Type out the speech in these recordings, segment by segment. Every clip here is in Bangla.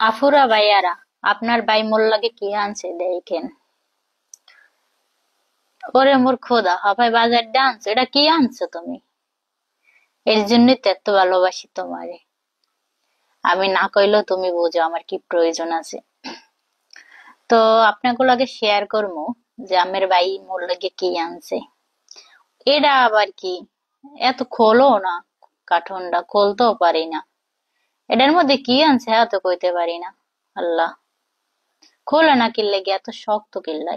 আফুরা ভাইয়ারা, আপনার ভাই মোর লাগে কি আনছে দেখেন। ওরে মোর খোদা, হাফাই বাজার ডান্স, এটা কি আনছো তুমি? এর জন্যই তো এত ভালোবাসি তোমারে। আমি না কইলেও তুমি বুঝো আমার কি প্রয়োজন আছে। তো আপনাকে লাগে শেয়ার করবো যে আমার ভাই মোর লাগে কি আনছে। এটা আবার কি? এত খোলো না, কার্টুনটা খুলতেও পারি না। এটার মধ্যে কি আনছে হ্যাঁ তো কইতে পারি না। আল্লাহ, খোলে না কিনলে গিয়ে এত শক্ত কিনলে।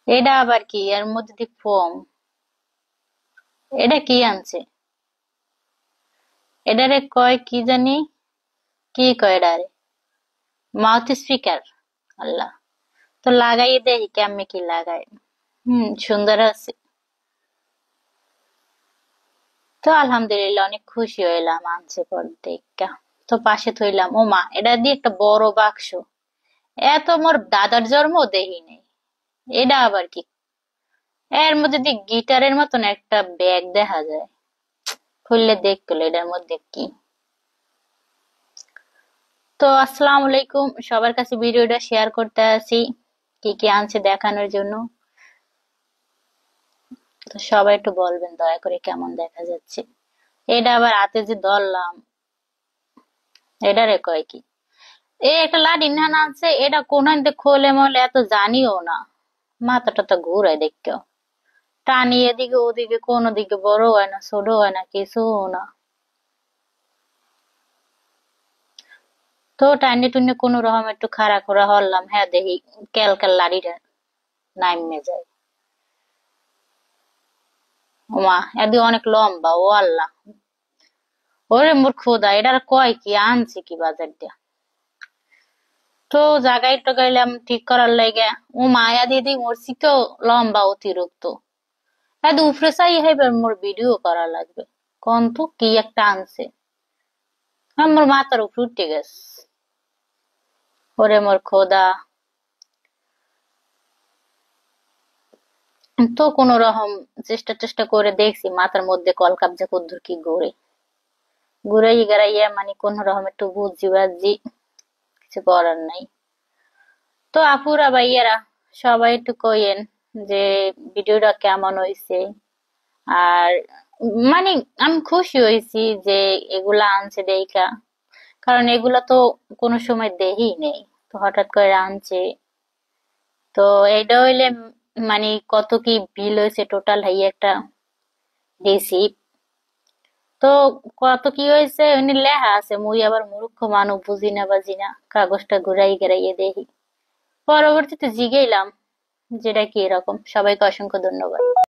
এটা আবার কি? এর মধ্যে দি ফোম। এটা কি আনছে? এটারে কয় কি জানি, কি কয় এটারে? Mouth speaker. আল্লাহ, তো লাগাই দেখি কেমনে কি লাগাই। সুন্দর আছে। তো আলহামদুলিল্লাহ অনেক খুশি হইলাম আনছে পর দেখা। তো পাশে থইলাম, ও মা, এটা দিয়ে একটা বড় বাক্স। এত মোর দাদার জন্ম দেহি নেই। এটা আবার কি? এর মধ্যে দিয়ে গিটারের মতন একটা ব্যাগ দেখা যায়। খুললে দেখতো এটার মধ্যে কি। তো আসসালামু আলাইকুম, সবার কাছে ভিডিওটা শেয়ার করতে আছি কি কি আনছে দেখানোর জন্য। তো সবাই একটু বলবেন দয়া করে কেমন দেখা যাচ্ছে। এটা আবার হাতে যে ধরলাম, এটারে কয় কি? একটা লাঠি নান আছে, এটা কোন খোলে মলে এত জানিও না। মাথাটা তো ঘুরায় দেখতেও, টানি এদিকে ওদিকে, কোনো দিকে বড় হয় না ছোট হয় না কিছু না। তো টাইনে টুনে কোন রকম একটু খাড়া খোড়া হরলাম, হ্যাঁ দেখি ক্যালকাল লাড়িটা নাইমে যায়। ওমা, এদিকে অনেক লম্বা, ও আল্লাহ। ওরে মোর খোদা, এটার কয় কি আনছে কি বাজার দিয়া। তো জাগাই টাগাইলাম ঠিক করার লাগে। ও মায়া দিদি মরছি তো, লম্বা অতিরিক্ত। এত উপরে চাই হেবার মোর ভিডিও করা লাগবে। কোন তো কি একটা আনছে, আমার মাথার উপর উঠে গেছে। ওরে মোর খোদা। তো কোন রকম চেষ্টা চেষ্টা করে দেখছি মাথার মধ্যে কলকাবজা কদ্দুর কি ঘুরে ঘুরাই গড়াইয়া, মানে কোন রকম একটু বুঝি বাজি, কিছু করার নাই। তো আপুরা ভাইয়ারা, সবাই একটু কইেন যে ভিডিওটা কেমন হয়েছে। আর মানে আমি খুশি হয়েছি যে এগুলা আনছে দেখা, কারণ এগুলা তো কোনো সময় দেহি নেই। তো হঠাৎ করে আনছে। তো এটা হইলে মানে কত কি বিল হয়েছে টোটাল হাই একটা রিসিপ্ট। তো কত কি হয়েছে এমনি লেখা আছে, মুই আবার মূর্খ মানুষ বুঝি না বাজি না, কাগজটা ঘুরাই ঘেরাইয়ে দেখি। পরবর্তীতে জিগেইলাম যেটা কি এরকম। সবাইকে অসংখ্য ধন্যবাদ।